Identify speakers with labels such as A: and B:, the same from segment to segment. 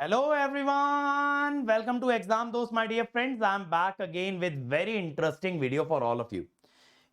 A: Hello everyone, welcome to Exam Dost my dear friends. I am back again with very interesting video for all of you.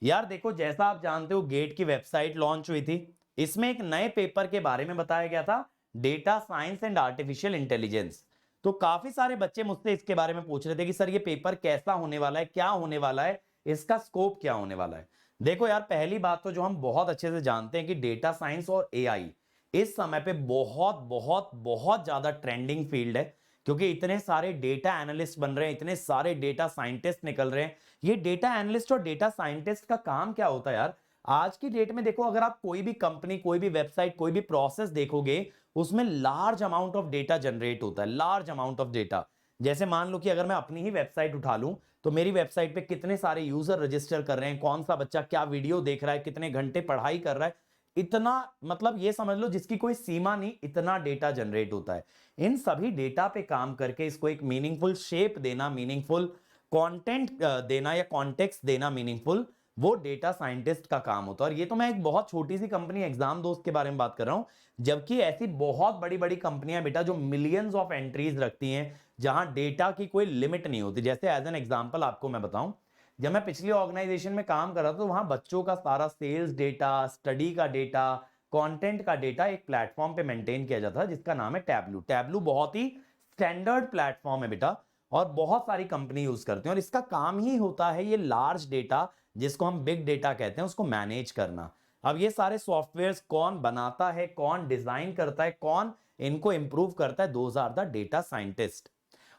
A: यार देखो, जैसा आप जानते हो gate की website launch हुई थी। इसमें एक नए पेपर के बारे में बताया गया था, data science and artificial intelligence. तो काफी सारे बच्चे मुझसे इसके बारे में पूछ रहे थे कि सर ये पेपर कैसा होने वाला है, क्या होने वाला है, इसका स्कोप क्या होने वाला है। देखो यार, पहली बात तो जो हम बहुत अच्छे से जानते हैं कि डेटा साइंस और एआई इस समय पे बहुत बहुत बहुत ज्यादा ट्रेंडिंग फील्ड है, क्योंकि इतने सारे डेटा एनालिस्ट बन रहे हैं, इतने सारे डेटा साइंटिस्ट निकल रहे हैं। ये डेटा एनालिस्ट और डेटा साइंटिस्ट का काम क्या होता है यार? आज की डेट में देखो, अगर आप कोई भी कंपनी, कोई भी वेबसाइट, कोई भी प्रोसेस देखोगे, उसमें large amount of data generate होता है, लार्ज अमाउंट ऑफ डेटा। जैसे मान लो कि अगर मैं अपनी ही वेबसाइट उठा लूं, तो मेरी वेबसाइट पे कितने सारे यूजर रजिस्टर कर रहे हैं, कौन सा बच्चा क्या वीडियो देख रहा है, कितने घंटे पढ़ाई कर रहा है, इतना, मतलब ये समझ लो जिसकी कोई सीमा नहीं, इतना डेटा जनरेट होता है। इन सभी डेटा पे काम करके इसको एक मीनिंगफुल शेप देना, मीनिंगफुल कंटेंट देना या कॉन्टेक्स्ट देना मीनिंगफुल, वो डेटा साइंटिस्ट का काम होता है। और ये तो मैं एक बहुत छोटी सी कंपनी एग्जाम दोस्त के बारे में बात कर रहा हूं, जबकि ऐसी बहुत बड़ी बड़ी कंपनियां बेटा जो मिलियंस ऑफ एंट्रीज रखती हैं, जहां डेटा की कोई लिमिट नहीं होती। जैसे एज एन एग्जांपल आपको मैं बताऊं, जब मैं पिछली ऑर्गेनाइजेशन में काम कर रहा था, तो वहां बच्चों का सारा सेल्स डेटा, स्टडी का डेटा, कंटेंट का डेटा एक प्लेटफॉर्म पे मेंटेन किया जाता है जिसका नाम है टैबलू। टैबलू बहुत ही स्टैंडर्ड प्लेटफॉर्म है बेटा, और बहुत सारी कंपनी यूज करती हैं, और इसका काम ही होता है ये लार्ज डेटा, जिसको हम बिग डेटा कहते हैं, उसको मैनेज करना। अब ये सारे सॉफ्टवेयर्स कौन बनाता है, कौन डिजाइन करता है, कौन इनको इंप्रूव करता है? Those are the data scientist.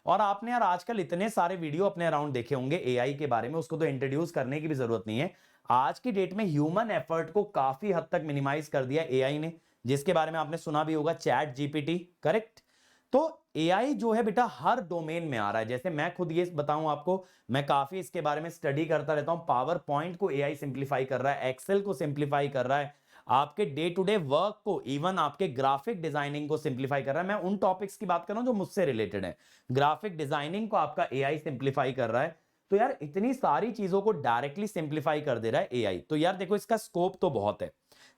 A: और आपने यार आजकल इतने सारे वीडियो अपने अराउंड देखे होंगे एआई के बारे में, उसको तो इंट्रोड्यूस करने की भी जरूरत नहीं है। आज की डेट में ह्यूमन एफर्ट को काफी हद तक मिनिमाइज कर दिया एआई ने, जिसके बारे में आपने सुना भी होगा, चैट जीपीटी, करेक्ट? तो एआई जो है बेटा हर डोमेन में आ रहा है। जैसे मैं खुद ये बताऊं आपको, मैं काफी इसके बारे में स्टडी करता रहता हूं। पावर पॉइंट को एआई सिंप्लीफाई कर रहा है, एक्सेल को सिंप्लीफाई कर रहा है, आपके डे टू डे वर्क को, इवन आपके ग्राफिक डिजाइनिंग को सिंप्लीफाई कर रहा है। मैं उन टॉपिक्स की बात कर रहा हूं जो मुझसे रिलेटेड है। ग्राफिक डिजाइनिंग को आपका एआई सिंप्लीफाई कर रहा है। तो यार इतनी सारी चीजों को डायरेक्टली सिंप्लीफाई कर दे रहा है एआई। तो यार देखो, इसका स्कोप तो बहुत है।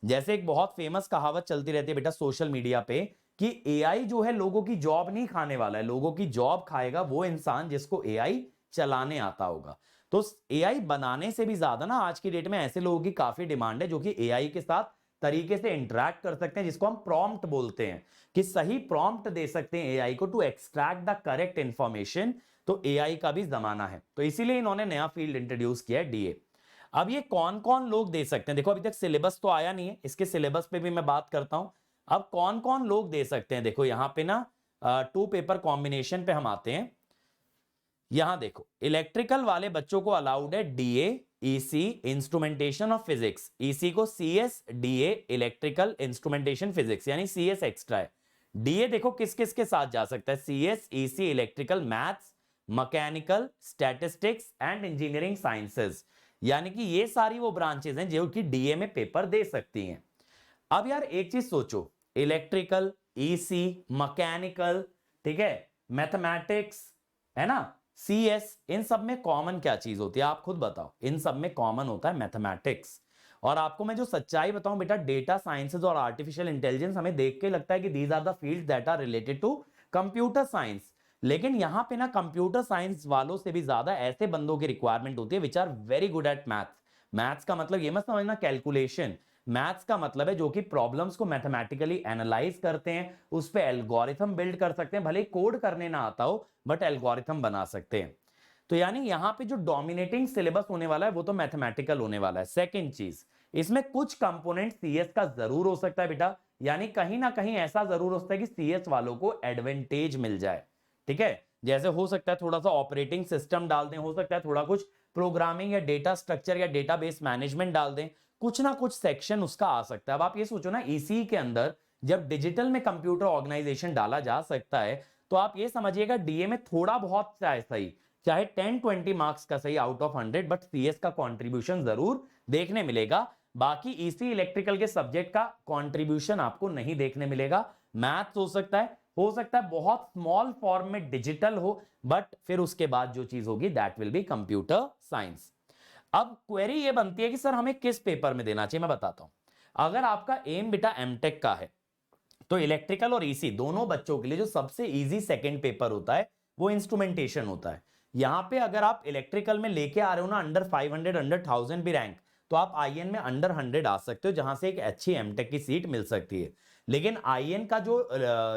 A: जैसे एक बहुत फेमस कहावत चलती रहती है बेटा सोशल मीडिया पे, कि एआई जो है लोगों की जॉब नहीं खाने वाला है, लोगों की जॉब खाएगा वो इंसान जिसको एआई चलाने आता होगा। तो एआई बनाने से भी ज्यादा ना आज की डेट में ऐसे लोगों की काफी डिमांड है जो कि एआई के साथ तरीके से इंटरैक्ट कर सकते हैं, जिसको हम प्रॉम्प्ट बोलते हैं, कि सही प्रॉम्प्ट दे सकते हैं एआई को to extract the correct information. तो एआई का भी जमाना है, तो इसीलिए इन्होंने नया फील्ड इंट्रोड्यूस किया है, डीए। अब ये कौन कौन लोग दे सकते हैं? देखो, अभी तक सिलेबस तो आया नहीं है, इसके सिलेबस पे भी मैं बात करता हूं। अब कौन कौन लोग दे सकते हैं, देखो यहां पे ना टू पेपर कॉम्बिनेशन पे हम आते हैं। यहां देखो, इलेक्ट्रिकल वाले बच्चों को अलाउड है DA, EC, instrumentation of physics. EC को CS, DA electrical, instrumentation physics, यानी सीएस एक्स्ट्रा है। डीए देखो किस किस के साथ जा सकता है, CS, EC electrical, maths, mechanical, statistics and engineering sciences. यानी कि ये सारी वो ब्रांचेस हैं जो कि डीए में पेपर दे सकती हैं। अब यार एक चीज सोचो, इलेक्ट्रिकल, ईसी, मैकेनिकल, ठीक है, मैथमेटिक्स, है ना, सीएस, इन सब में कॉमन क्या चीज होती है? आप खुद बताओ। इन सब में कॉमन होता है मैथमेटिक्स। और आपको मैं जो सच्चाई बताऊं बेटा, डेटा साइंसेज और आर्टिफिशियल इंटेलिजेंस हमें देख के लगता है कि these are the fields that are related to computer science, लेकिन यहां पे ना कंप्यूटर साइंस वालों से भी ज्यादा ऐसे बंदों की रिक्वायरमेंट होती है which are very good at maths. Maths का मतलब ये मत समझना कैलकुलेशन, मैथ्स का मतलब है जो कि प्रॉब्लम्स को मैथमेटिकली एनालाइज करते हैं, उस पे एल्गोरिथम बिल्ड कर सकते हैं, भले कोड करने ना आता हो बट एल्गोरिथम बना सकते हैं। तो यानी यहां पे जो डोमिनेटिंग सिलेबस होने वाला है वो तो मैथमेटिकल होने वाला है। सेकंड चीज, इसमें कुछ कंपोनेंट सीएस का जरूर हो सकता है बेटा, यानी कहीं ना कहीं ऐसा जरूर हो सकता है कि सीएस वालों को एडवांटेज मिल जाए, ठीक है। जैसे हो सकता है थोड़ा सा ऑपरेटिंग सिस्टम डाल दें, हो सकता है थोड़ा कुछ प्रोग्रामिंग या डेटा स्ट्रक्चर या डेटाबेस मैनेजमेंट डाल दें, कुछ ना कुछ सेक्शन उसका आ सकता है। अब आप ये सोचो ना, इसी के अंदर जब डिजिटल में कंप्यूटर ऑर्गेनाइजेशन डाला जा सकता है, तो आप ये समझिएगा डीए में थोड़ा बहुत चाहे सही, चाहे 10-20 मार्क्स का सही आउट ऑफ 100, बट सीएस का कंट्रीब्यूशन जरूर देखने मिलेगा। बाकी ईसी इलेक्ट्रिकल के सब्जेक्ट का कंट्रीब्यूशन आपको नहीं देखने मिलेगा। मैथ्स हो सकता है बहुत स्मॉल फॉर्म में डिजिटल हो, बट फिर उसके बाद जो चीज होगी that will be computer science. अब क्वेरी ये बनती है कि सर हमें किस पेपर में देना चाहिए, मैं बताता हूं। अगर आपका एम बेटा एमटेक का है, तो इलेक्ट्रिकल और ईसी दोनों बच्चों के लिए जो सबसे इजी सेकंड पेपर होता है वो इंस्ट्रूमेंटेशन होता है। यहां पे अगर आप इलेक्ट्रिकल में लेके आ रहे हो ना अंडर 500 अंडर 1000 भी रैंक, तो आप आईएन में अंडर 100 आ सकते हो, जहां से एक अच्छी एमटेक की सीट मिल सकती है। लेकिन आईएन का जो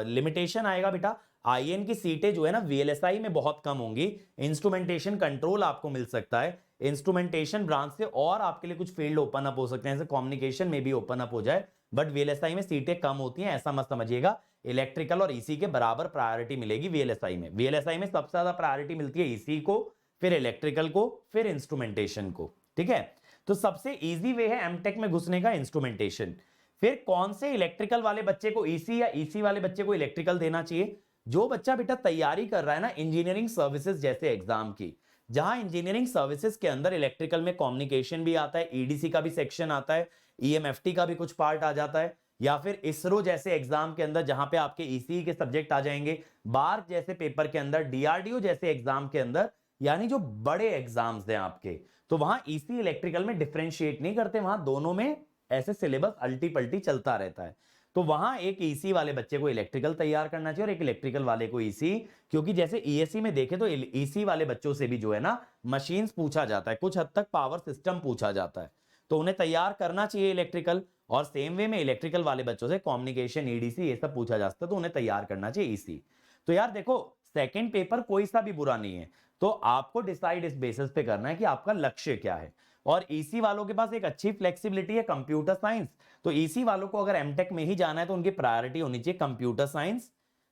A: लिमिटेशन आएगा बेटा, आईएन की सीटें जो है ना वीएलएसआई में बहुत कम होंगी। इंस्ट्रूमेंटेशन कंट्रोल आपको मिल सकता है, इंस्ट्रूमेंटेशन ब्रांच से और आपके लिए कुछ फील्ड ओपन अप हो सकते हैं, जैसे कम्युनिकेशन में भी ओपन अप हो जाए, बट वीएलएसआई में सीटें कम होती हैं, ऐसा मत समझिएगा। इलेक्ट्रिकल और ईसी के बराबर प्रायोरिटी मिलेगी वीएलएसआई में। वीएलएसआई में सबसे ज्यादा प्रायोरिटी मिलती है ईसी को, फिर इलेक्ट्रिकल को, फिर इंस्ट्रूमेंटेशन को। ठीक है, तो सबसे इजी वे है एमटेक में घुसने का इंस्ट्रूमेंटेशन। फिर कौन से इलेक्ट्रिकल वाले बच्चे को ईसी या ईसी वाले बच्चे को इलेक्ट्रिकल देना चाहिए? जो बच्चा बेटा तैयारी कर रहा है ना इंजीनियरिंग सर्विसेज जैसे एग्जाम की, जहां इंजीनियरिंग सर्विसेज के अंदर इलेक्ट्रिकल में कम्युनिकेशन भी आता है, ईडीसी का भी सेक्शन आता है, ईएमएफटी का भी कुछ पार्ट आ जाता है, या फिर इसरो जैसे एग्जाम के अंदर जहां पे आपके ईसीई के सब्जेक्ट आ जाएंगे, बार जैसे पेपर के अंदर, डीआरडीओ जैसे एग्जाम के अंदर, यानी जो बड़े एग्जाम्स हैं आपके, तो वहां ईसी इलेक्ट्रिकल में डिफरेंशिएट नहीं करते, वहां दोनों में ऐसे सिलेबस अल्टी पल्टी चलता रहता है। तो वहां एक ईसी वाले बच्चे को इलेक्ट्रिकल तैयार करना चाहिए और एक इलेक्ट्रिकल वाले को ईसी, क्योंकि जैसे ईएससी में देखें तो ईसी वाले बच्चों से भी जो है ना मशीन्स पूछा जाता है, कुछ हद तक पावर सिस्टम पूछा जाता है, तो उन्हें तैयार करना चाहिए इलेक्ट्रिकल। और सेम वे में इलेक्ट्रिकल वाले बच्चों से कम्युनिकेशन, ईडीसी ये सब पूछा जाता है, तो उन्हें तैयार करना चाहिए ईसी। तो यार देखो, सेकंड पेपर कोई सा भी बुरा नहीं है, तो आपको डिसाइड इस बेसिस पे करना है कि आपका लक्ष्य क्या है। और ईसी वालों के पास एक अच्छी फ्लेक्सिबिलिटी है कंप्यूटर साइंस, तो ईसी वालों को अगर एमटेक में ही जाना है तो उनकी प्रायोरिटी होनी चाहिए कंप्यूटर साइंस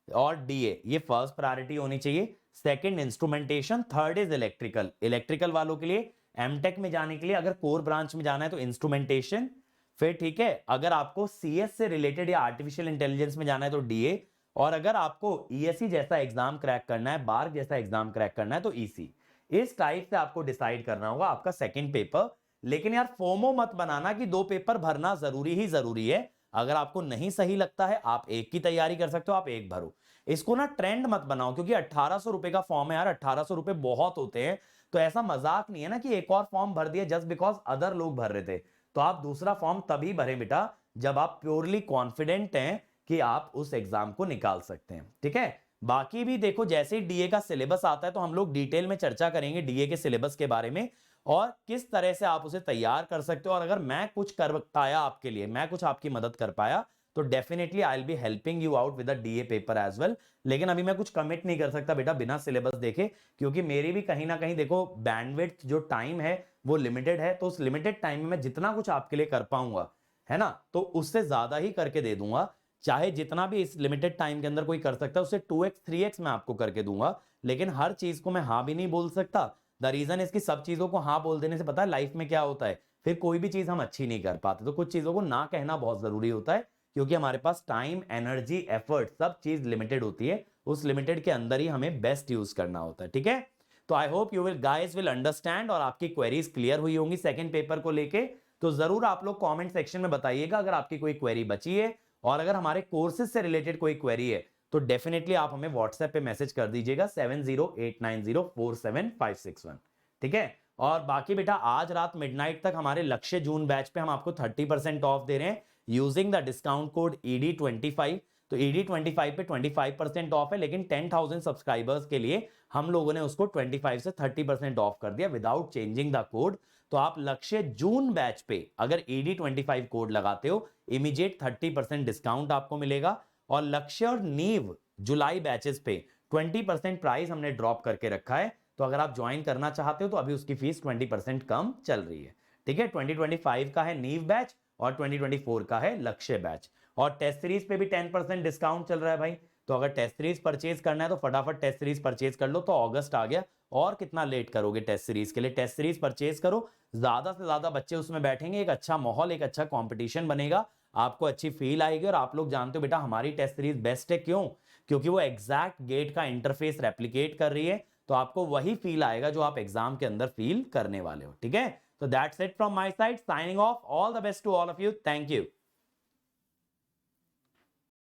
A: और डीए, ये फर्स्ट प्रायोरिटी होनी चाहिए। Second instrumentation, third is electrical. Electrical वालों के लिए एमटेक में जाने के लिए अगर कोर ब्रांच में जाना है तो इंस्ट्रूमेंटेशन, फिर ठीक है अगर आपको सीएस से रिलेटेड या आर्टिफिशियल इंटेलिजेंस में जाना है तो डीए, और अगर आपको ईएससी जैसा एग्जाम क्रैक करना है, बार जैसा एग्जाम क्रैक करना है तो ईसी। इस टाइप से आपको डिसाइड करना होगा आपका सेकंड पेपर। लेकिन यार फोमो मत बनाना कि दो पेपर भरना जरूरी ही जरूरी है। अगर आपको नहीं सही लगता है आप एक की तैयारी कर सकते हो, आप एक भरो। इसको ना ट्रेंड मत बनाओ, क्योंकि 1800 रुपए का फॉर्म है यार, 1800 रुपए बहुत होते हैं। तो ऐसा मजाक नहीं है ना कि एक और फॉर्म भर दिया जस्ट बिकॉज अदर लोग भर रहे थे। तो आप दूसरा फॉर्म तभी भरें बेटा जब आप प्योरली कॉन्फिडेंट हैं कि आप उस एग्जाम को निकाल सकते हैं। ठीक है, बाकी भी देखो जैसे ही डीए का सिलेबस आता है तो हम लोग डिटेल में चर्चा करेंगे डीए के सिलेबस के बारे में और किस तरह से आप उसे तैयार कर सकते हो। और अगर मैं कुछ कर पाया आपके लिए, मैं कुछ आपकी मदद कर पाया, तो definitely I will be helping you out with the DA paper as well. लेकिन अभी मैं कुछ कमिट नहीं कर सकता बेटा बिना सिलेबस देखे, क्योंकि मेरी भी कहीं ना कहीं देखो बैंडविड्थ जो टाइम है वो लिमिटेड है। तो उस लिमिटेड टाइम में मैं जितना कुछ आपके लिए कर पाऊंगा, है ना, तो उससे ज्यादा ही करके दे दूंगा। चाहे जितना भी इस लिमिटेड टाइम के अंदर कोई कर सकता है उससे 2x 3x मैं आपको करके दूंगा। लेकिन हर चीज को मैं हाँ भी नहीं बोल सकता। द रीजन इसकी सब चीजों को हाँ बोल देने से पता है लाइफ में क्या होता है, फिर कोई भी चीज हम अच्छी नहीं कर पाते। तो कुछ चीजों को ना कहना बहुत जरूरी होता है, क्योंकि हमारे पास टाइम, एनर्जी, एफर्ट सब चीज लिमिटेड होती है। उस लिमिटेड के अंदर ही हमें बेस्ट यूज करना होता है। ठीक है, तो I hope you will guys will understand और आपकी क्वेरीज क्लियर हुई होंगी सेकंड पेपर को लेके। तो जरूर आप लोग कमेंट सेक्शन में बताइएगा अगर आपकी कोई क्वेरी बची है, और अगर हमारे कोर्सेज से रिलेटेड कोई क्वेरी है तो डेफिनेटली आप हमें व्हाट्सएप पे मैसेज कर दीजिएगा 7089047561। ठीक है, और बाकी बेटा आज रात मिडनाइट तक हमारे लक्ष्य जून बैच पे हम आपको 30% ऑफ दे रहे हैं using the discount code ED25। तो ED25 पे 25% ऑफ है, लेकिन 10,000 सब्सक्राइबर्स के लिए हम लोगों ने उसको 25 से 30% ऑफ कर दिया विदाउट चेंजिंग द कोड। तो आप लक्ष्य जून बैच पे अगर ED25 कोड लगाते हो इमीडिएट 30% डिस्काउंट आपको मिलेगा। और लक्ष्य और नीव जुलाई बैचेस पे 20% प्राइस हमने ड्रॉप करके रखा है। तो अगर आप ज्वाइन करना चाहते हो तो अभी उसकी फीस 20% कम चल रही है। ठीक है, 2025 का है नीव बैच और 2024 का है लक्ष्य बैच। और टेस्ट सीरीज पे भी 10% डिस्काउंट चल रहा है भाई। तो अगर टेस्ट सीरीज परचेज करना है तो फटाफट टेस्ट सीरीज परचेज कर लो। तो अगस्त आ गया, और कितना लेट करोगे टेस्ट सीरीज के लिए? टेस्ट सीरीज परचेज करो, ज्यादा से ज्यादा बच्चे उसमें बैठेंगे, एक अच्छा माहौल, एक अच्छा कंपटीशन बनेगा, आपको अच्छी फील आएगी। और आप लोग जानते हो बेटा हमारी टेस्ट सीरीज बेस्ट है, क्यों? क्योंकि वो एग्जैक्ट गेट का इंटरफेस रेप्लिकेट कर रही है। तो आपको वही फील आएगा जो आप एग्जाम के अंदर फील करने वाले हो। ठीक है, तो that's it from my side, signing off, all the best to all of you, thank you.